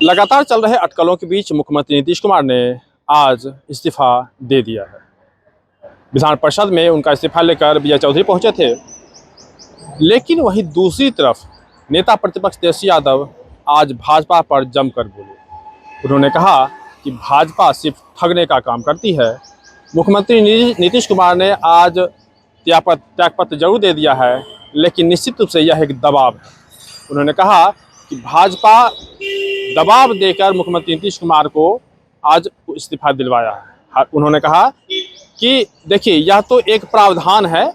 लगातार चल रहे अटकलों के बीच मुख्यमंत्री नीतीश कुमार ने आज इस्तीफा दे दिया है। विधान परिषद में उनका इस्तीफा लेकर विजय चौधरी पहुंचे थे, लेकिन वहीं दूसरी तरफ नेता प्रतिपक्ष तेजस्वी यादव आज भाजपा पर जमकर बोले। उन्होंने कहा कि भाजपा सिर्फ ठगने का काम करती है। मुख्यमंत्री नीतीश कुमार ने आज त्यागपत्र जरूर दे दिया है, लेकिन निश्चित रूप से यह एक दबाव है। उन्होंने कहा कि भाजपा दबाव देकर मुख्यमंत्री नीतीश कुमार को आज इस्तीफा दिलवाया है। उन्होंने कहा कि देखिए, यह तो एक प्रावधान है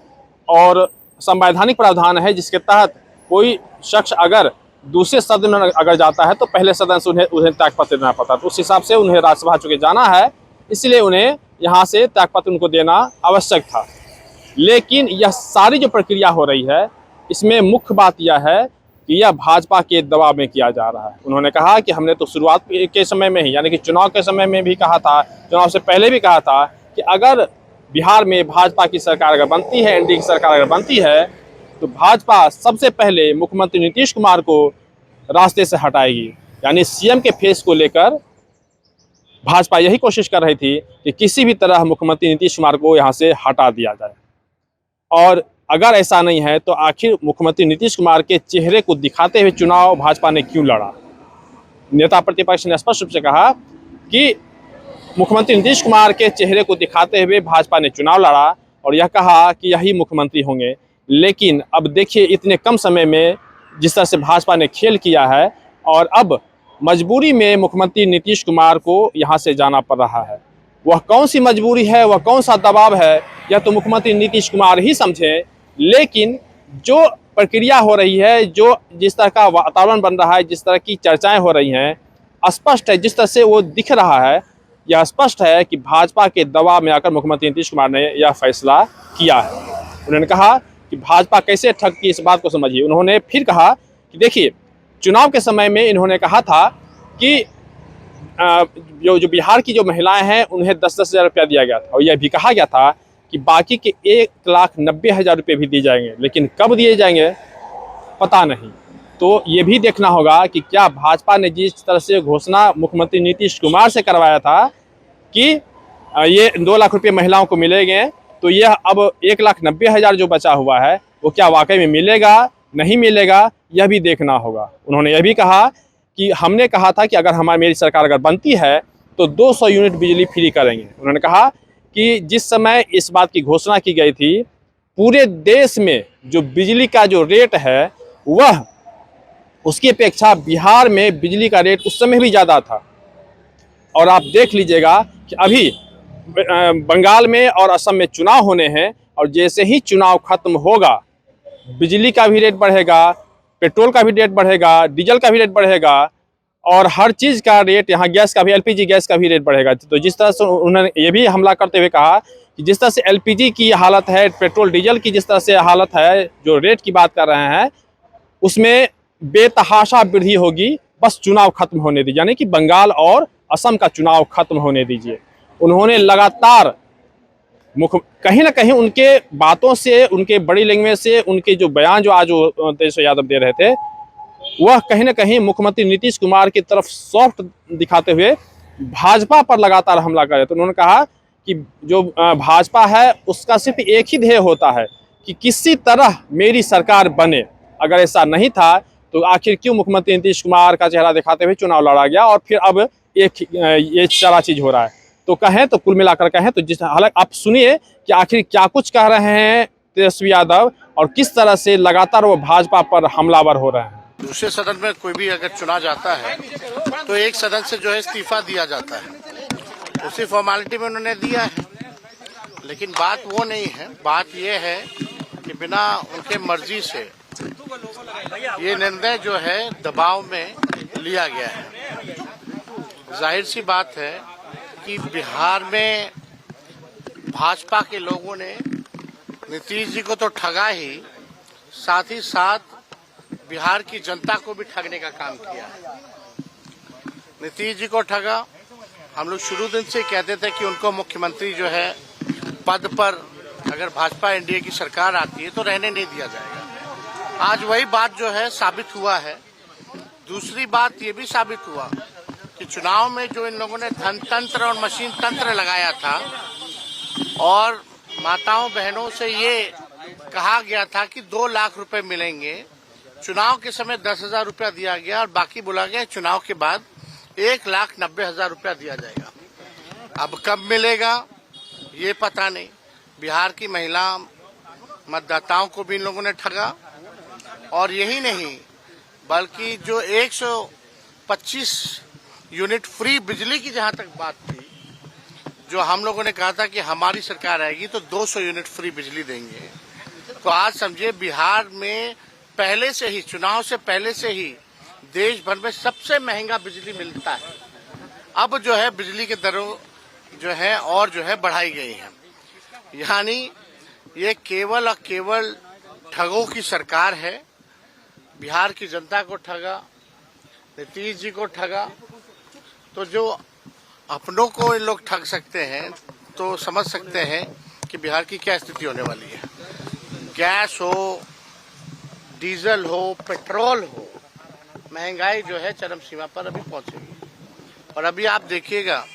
और संवैधानिक प्रावधान है, जिसके तहत कोई शख्स अगर दूसरे सदन में अगर जाता है तो पहले सदन से उन्हें त्यागपत्र देना पड़ता है। तो उस हिसाब से उन्हें राज्यसभा चुके जाना है, इसलिए उन्हें यहाँ से त्यागपत्र उनको देना आवश्यक था। लेकिन यह सारी जो प्रक्रिया हो रही है, इसमें मुख्य बात यह है कि यह भाजपा के दबाव में किया जा रहा है। उन्होंने कहा कि हमने तो शुरुआत के समय में ही, यानी कि चुनाव के समय में भी कहा था, चुनाव से पहले भी कहा था कि अगर बिहार में भाजपा की सरकार अगर बनती है, एनडीए की सरकार अगर बनती है, तो भाजपा सबसे पहले मुख्यमंत्री नीतीश कुमार को रास्ते से हटाएगी। यानी सीएम के फेस को लेकर भाजपा यही कोशिश कर रही थी कि किसी भी तरह मुख्यमंत्री नीतीश कुमार को यहाँ से हटा दिया जाए। और अगर ऐसा नहीं है तो आखिर मुख्यमंत्री नीतीश कुमार के चेहरे को दिखाते हुए चुनाव भाजपा ने क्यों लड़ा? नेता प्रतिपक्ष ने स्पष्ट रूप से कहा कि मुख्यमंत्री नीतीश कुमार के चेहरे को दिखाते हुए भाजपा ने चुनाव लड़ा और यह कहा कि यही मुख्यमंत्री होंगे। लेकिन अब देखिए, इतने कम समय में जिस तरह से भाजपा ने खेल किया है और अब मजबूरी में मुख्यमंत्री नीतीश कुमार को यहाँ से जाना पड़ रहा है। वह कौन सी मजबूरी है, वह कौन सा दबाव है, यह तो मुख्यमंत्री नीतीश कुमार ही समझे। लेकिन जो प्रक्रिया हो रही है, जो जिस तरह का वातावरण बन रहा है, जिस तरह की चर्चाएं हो रही हैं, स्पष्ट है, जिस तरह से वो दिख रहा है, यह स्पष्ट है कि भाजपा के दबाव में आकर मुख्यमंत्री नीतीश कुमार ने यह फैसला किया है। उन्होंने कहा कि भाजपा कैसे ठगती, इस बात को समझिए। उन्होंने फिर कहा कि देखिए, चुनाव के समय में इन्होंने कहा था कि जो बिहार की जो महिलाएं हैं उन्हें 10-10 हज़ार रुपया दिया गया था और यह भी कहा गया था कि बाकी के 1,90,000 रुपये भी दिए जाएंगे, लेकिन कब दिए जाएंगे पता नहीं। तो ये भी देखना होगा कि क्या भाजपा ने जिस तरह से घोषणा मुख्यमंत्री नीतीश कुमार से करवाया था कि ये 2 लाख रुपये महिलाओं को मिलेंगे, तो यह अब 1,90,000 जो बचा हुआ है वो क्या वाकई में मिलेगा, नहीं मिलेगा, यह भी देखना होगा। उन्होंने यह भी कहा कि हमने कहा था कि अगर मेरी सरकार अगर बनती है तो 200 यूनिट बिजली फ्री करेंगे। उन्होंने कहा कि जिस समय इस बात की घोषणा की गई थी, पूरे देश में जो बिजली का जो रेट है, वह उसकी अपेक्षा बिहार में बिजली का रेट उस समय भी ज़्यादा था। और आप देख लीजिएगा कि अभी बंगाल में और असम में चुनाव होने हैं और जैसे ही चुनाव खत्म होगा, बिजली का भी रेट बढ़ेगा, पेट्रोल का भी रेट बढ़ेगा, डीजल का भी रेट बढ़ेगा और हर चीज़ का रेट, यहाँ गैस का भी, एलपीजी गैस का भी रेट बढ़ेगा। तो जिस तरह से उन्होंने ये भी हमला करते हुए कहा कि जिस तरह से एलपीजी की हालत है, पेट्रोल डीजल की जिस तरह से हालत है, जो रेट की बात कर रहे हैं, उसमें बेतहाशा वृद्धि होगी, बस चुनाव खत्म होने दीजिए। यानी कि बंगाल और असम का चुनाव खत्म होने दीजिए। उन्होंने लगातार कहीं ना कहीं उनके बातों से, उनके बड़ी लैंग्वेज से, उनके जो बयान जो आज तेजस्वी यादव दे रहे थे, वह कहीं ना कहीं मुख्यमंत्री नीतीश कुमार की तरफ सॉफ्ट दिखाते हुए भाजपा पर लगातार हमला कर रहे थे। उन्होंने कहा कि जो भाजपा है उसका सिर्फ एक ही ध्येय होता है कि किसी तरह मेरी सरकार बने। अगर ऐसा नहीं था तो आखिर क्यों मुख्यमंत्री नीतीश कुमार का चेहरा दिखाते हुए चुनाव लड़ा गया और फिर अब ये सारा चीज़ हो रहा है। तो कहें तो कुल मिलाकर कहें तो हालांकि आप सुनिए कि आखिर क्या कुछ कह रहे हैं तेजस्वी यादव और किस तरह से लगातार वो भाजपा पर हमलावर हो रहे हैं। दूसरे सदन में कोई भी अगर चुना जाता है तो एक सदन से जो है इस्तीफा दिया जाता है, उसी फॉर्मेलिटी में उन्होंने दिया है। लेकिन बात वो नहीं है, बात ये है कि बिना उनके मर्जी से ये निर्णय जो है दबाव में लिया गया है। जाहिर सी बात है कि बिहार में भाजपा के लोगों ने नीतीश जी को तो ठगा ही, साथ ही साथ बिहार की जनता को भी ठगने का काम किया है। नीतीश जी को ठगा। हम लोग शुरू दिन से कहते थे कि उनको मुख्यमंत्री जो है पद पर अगर भाजपा एनडीए की सरकार आती है तो रहने नहीं दिया जाएगा। आज वही बात जो है साबित हुआ है। दूसरी बात ये भी साबित हुआ कि चुनाव में जो इन लोगों ने धन तंत्र और मशीन तंत्र लगाया था और माताओं बहनों से ये कहा गया था कि 2 लाख रुपए मिलेंगे, चुनाव के समय 10,000 रुपया दिया गया और बाकी बोला गया चुनाव के बाद 1,90,000 रुपया दिया जाएगा। अब कब मिलेगा ये पता नहीं। बिहार की महिला मतदाताओं को भी इन लोगों ने ठगा और यही नहीं बल्कि जो 125 यूनिट फ्री बिजली की जहां तक बात थी, जो हम लोगों ने कहा था कि हमारी सरकार आएगी तो 200 यूनिट फ्री बिजली देंगे, तो आज समझिए बिहार में पहले से ही चुनाव से पहले से ही देश भर में सबसे महंगा बिजली मिलता है। अब जो है बिजली की दरों जो है और जो है बढ़ाई गई है। यानी ये केवल और केवल ठगों की सरकार है। बिहार की जनता को ठगा, नीतीश जी को ठगा, तो जो अपनों को इन लोग ठग सकते हैं तो समझ सकते हैं कि बिहार की क्या स्थिति होने वाली है। गैस हो, डीजल हो, पेट्रोल हो, महंगाई जो है चरम सीमा पर अभी पहुंचेगी। और अभी आप देखिएगा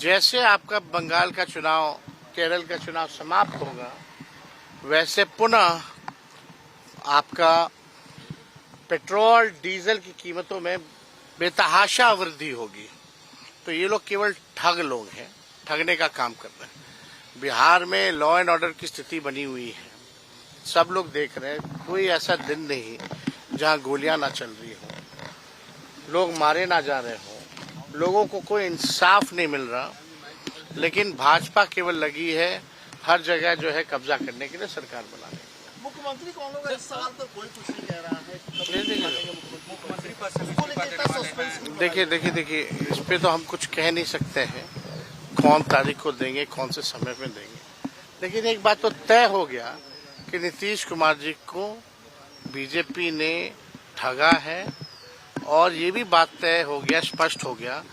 जैसे आपका बंगाल का चुनाव, केरल का चुनाव समाप्त होगा, वैसे पुनः आपका पेट्रोल डीजल की कीमतों में बेतहाशा वृद्धि होगी। तो ये लोग केवल ठग लोग हैं, ठगने का काम कर रहे हैं। बिहार में लॉ एंड ऑर्डर की स्थिति बनी हुई है, सब लोग देख रहे हैं। कोई ऐसा दिन नहीं जहां गोलियां ना चल रही हो, लोग मारे ना जा रहे हो, लोगों को कोई इंसाफ नहीं मिल रहा। लेकिन भाजपा केवल लगी है हर जगह जो है कब्जा करने के लिए, सरकार बनाने। मुख्यमंत्री कौन लोग इस सवाल पर कोई कुछ नहीं कह रहा है। देखिए इस पे तो हम कुछ कह नहीं सकते हैं कौन तारीख को देंगे, कौन से समय पे देंगे। लेकिन एक बात तो तय हो गया कि नीतीश कुमार जी को बीजेपी ने ठगा है और ये भी बात तय हो गया, स्पष्ट हो गया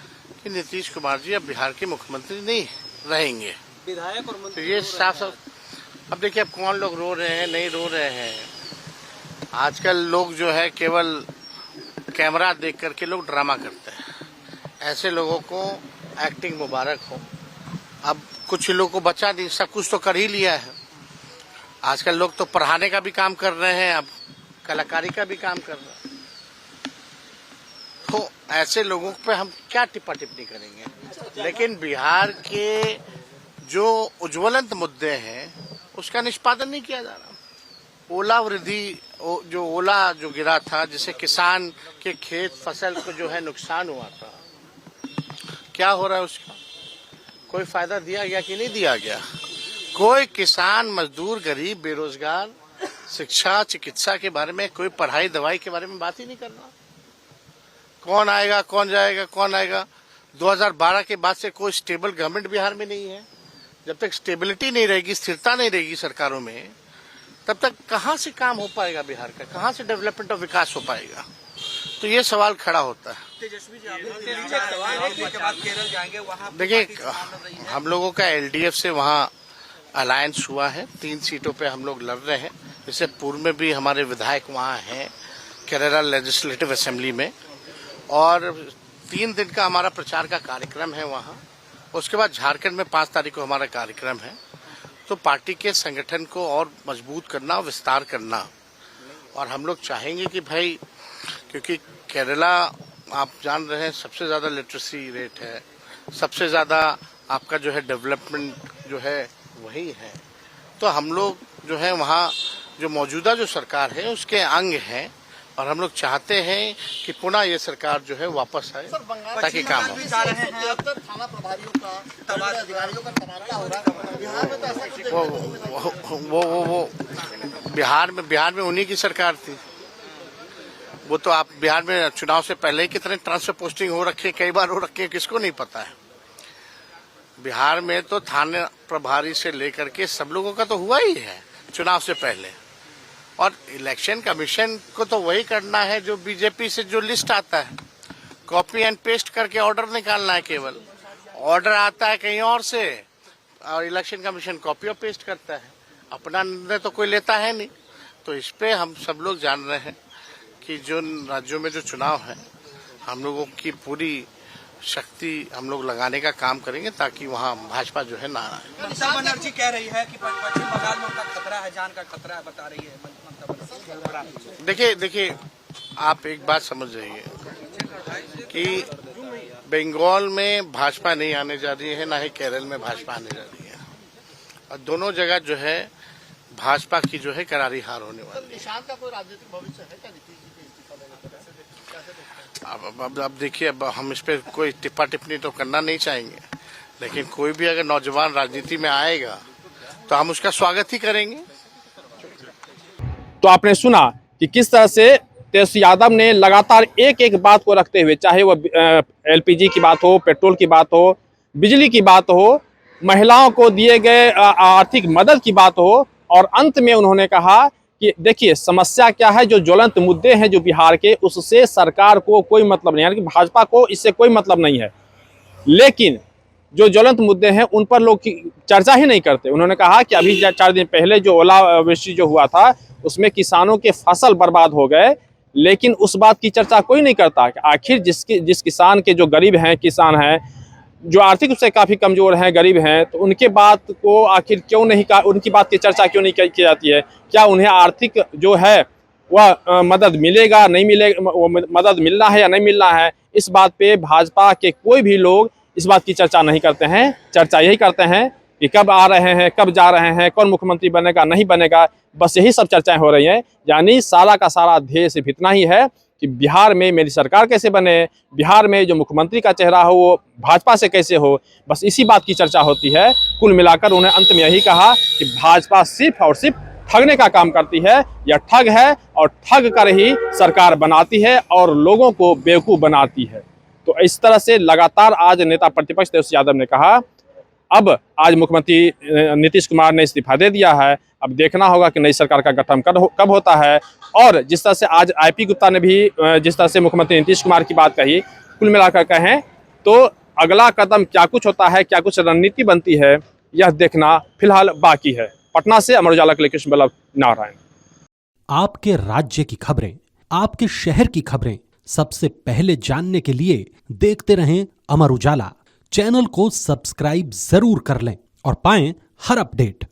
कि नीतीश कुमार जी अब बिहार के मुख्यमंत्री नहीं रहेंगे। विधायक और मंत्री तो ये साफ अब देखिए अब कौन लोग रो रहे हैं, नहीं रो रहे हैं। आजकल लोग जो है केवल कैमरा देख करके लोग ड्रामा करते हैं। ऐसे लोगों को एक्टिंग मुबारक हो। अब कुछ लोगों को बचा नहीं, सब कुछ तो कर ही लिया है। आजकल लोग तो पढ़ाने का भी काम कर रहे हैं, अब कलाकारी का भी काम कर रहे हैं। तो ऐसे लोगों पे हम क्या टिप्पा टिप्पणी करेंगे। लेकिन बिहार के जो उज्ज्वलंत मुद्दे हैं उसका निष्पादन नहीं किया जा रहा। ओला वृद्धि जो ओला जो गिरा था, जिससे किसान के खेत फसल को जो है नुकसान हुआ था, क्या हो रहा है उसका? कोई फायदा दिया गया कि नहीं दिया गया? कोई किसान, मजदूर, गरीब, बेरोजगार, शिक्षा, चिकित्सा के बारे में, कोई पढ़ाई दवाई के बारे में बात ही नहीं कर रहा। कौन आएगा, कौन जाएगा, कौन आएगा? 2012 के बाद से कोई स्टेबल गवर्नमेंट बिहार में नहीं है। जब तक स्टेबिलिटी नहीं रहेगी, स्थिरता नहीं रहेगी सरकारों में, तब तक कहां से काम हो पाएगा बिहार का, कहां से डेवलपमेंट और विकास हो पाएगा? तो ये सवाल खड़ा होता है। तेजस्वी जी के बाद केरल जाएंगे, वहाँ देखिए हम लोगों का एलडीएफ से वहाँ अलायंस हुआ है, 3 सीटों पे हम लोग लड़ रहे हैं। इससे पूर्व में भी हमारे विधायक वहाँ हैं केरला लेजिस्लेटिव असेंबली में, और 3 दिन का हमारा प्रचार का कार्यक्रम है वहाँ। उसके बाद झारखंड में 5 तारीख को हमारा कार्यक्रम है। तो पार्टी के संगठन को और मजबूत करना, विस्तार करना, और हम लोग चाहेंगे कि भाई, क्योंकि केरला आप जान रहे हैं सबसे ज़्यादा लिटरेसी रेट है, सबसे ज़्यादा आपका जो है डेवलपमेंट जो है वही है। तो हम लोग जो है वहाँ जो मौजूदा जो सरकार है उसके अंग हैं, और हम लोग चाहते हैं कि पुनः ये सरकार जो है वापस आए ताकि काम हो। थाना प्रभारियों का, अधिकारियों का तबादला हो रहा है बिहार में, तो ऐसा कुछ वो बिहार में उन्हीं की सरकार थी। वो तो आप बिहार में चुनाव से पहले ही कितने ट्रांसफर पोस्टिंग हो रखे, कई बार हो रखे, किसको नहीं पता है। बिहार में तो थाने प्रभारी से लेकर के सब लोगों का तो हुआ ही है चुनाव से पहले। और इलेक्शन कमीशन को तो वही करना है जो बीजेपी से जो लिस्ट आता है, कॉपी एंड पेस्ट करके ऑर्डर निकालना है। केवल ऑर्डर आता है कहीं और से और इलेक्शन कमीशन कॉपी और पेस्ट करता है, अपना निर्णय तो कोई लेता है नहीं। तो इस पे हम सब लोग जान रहे हैं कि जो राज्यों में जो चुनाव है, हम लोगों की पूरी शक्ति हम लोग लगाने का काम करेंगे ताकि वहाँ भाजपा जो है ना आए। ममता बनर्जी कह रही है कि पश्चिम बंगाल में उनका खतरा है, जान का खतरा है, बता रही है ममता बनर्जी। देखिए आप एक बात समझ जाइए कि बंगाल में भाजपा नहीं आने जा रही है, ना ही केरल में भाजपा आने जा रही है, और दोनों जगह जो है भाजपा की जो है करारी हार होने वाली है। निशांत का कोई राजनीतिक भविष्य है क्या नीतीश जी के इस्तीफा देने पर? अब देखिए, अब हम इस पे कोई टिप्पा टिप्पणी तो करना नहीं चाहेंगे, लेकिन कोई भी अगर नौजवान राजनीति में आएगा तो हम उसका स्वागत ही करेंगे। तो आपने सुना कि किस तरह से तेजस्वी यादव ने लगातार एक एक बात को रखते हुए, चाहे वो एलपीजी की बात हो, पेट्रोल की बात हो, बिजली की बात हो, महिलाओं को दिए गए आर्थिक मदद की बात हो, और अंत में उन्होंने कहा कि देखिए समस्या क्या है, जो ज्वलंत मुद्दे हैं जो बिहार के, उससे सरकार को कोई मतलब नहीं, यानी कि भाजपा को इससे कोई मतलब नहीं है, लेकिन जो ज्वलंत मुद्दे हैं उन पर लोग चर्चा ही नहीं करते। उन्होंने कहा कि अभी 4 दिन पहले जो ओलावृष्टि जो हुआ था उसमें किसानों के फसल बर्बाद हो गए, लेकिन उस बात की चर्चा कोई नहीं करता कि आखिर जिस किसान के जो गरीब हैं, किसान हैं जो आर्थिक रूप से काफ़ी कमज़ोर हैं, गरीब हैं, तो उनके बात को आखिर क्यों नहीं उनकी बात की चर्चा क्यों नहीं की जाती है? क्या उन्हें आर्थिक जो है वह मदद मिलेगा, नहीं मिलेगा, वो मदद मिलना है या नहीं मिलना है, इस बात पे भाजपा के कोई भी लोग इस बात की चर्चा नहीं करते हैं। चर्चा यही करते हैं कि कब आ रहे हैं, कब जा रहे हैं, कौन मुख्यमंत्री बनेगा, नहीं बनेगा, बस यही सब चर्चाएं हो रही हैं। यानी सारा का सारा ध्येय सिर्फ इतना ही है कि बिहार में मेरी सरकार कैसे बने, बिहार में जो मुख्यमंत्री का चेहरा हो वो भाजपा से कैसे हो, बस इसी बात की चर्चा होती है। कुल मिलाकर उन्हें अंत में यही कहा कि भाजपा सिर्फ और सिर्फ ठगने का काम करती है, यह ठग है और ठग कर ही सरकार बनाती है और लोगों को बेवकूफ़ बनाती है। तो इस तरह से लगातार आज नेता प्रतिपक्ष तेजस्वी यादव ने कहा, अब आज मुख्यमंत्री नीतीश कुमार ने इस्तीफा दे दिया है, अब देखना होगा कि नई सरकार का गठन कब होता है। और जिस तरह से आज आईपी गुप्ता ने भी जिस तरह से मुख्यमंत्री नीतीश कुमार की बात कही, कुल मिलाकर कहें तो अगला कदम क्या कुछ होता है, क्या कुछ रणनीति बनती है, यह देखना फिलहाल बाकी है। पटना से अमर उजाला के लिए कृष्ण बल्लभ नारायण। आपके राज्य की खबरें, आपके शहर की खबरें सबसे पहले जानने के लिए देखते रहें अमर उजाला। चैनल को सब्सक्राइब जरूर कर लें और पाएं हर अपडेट।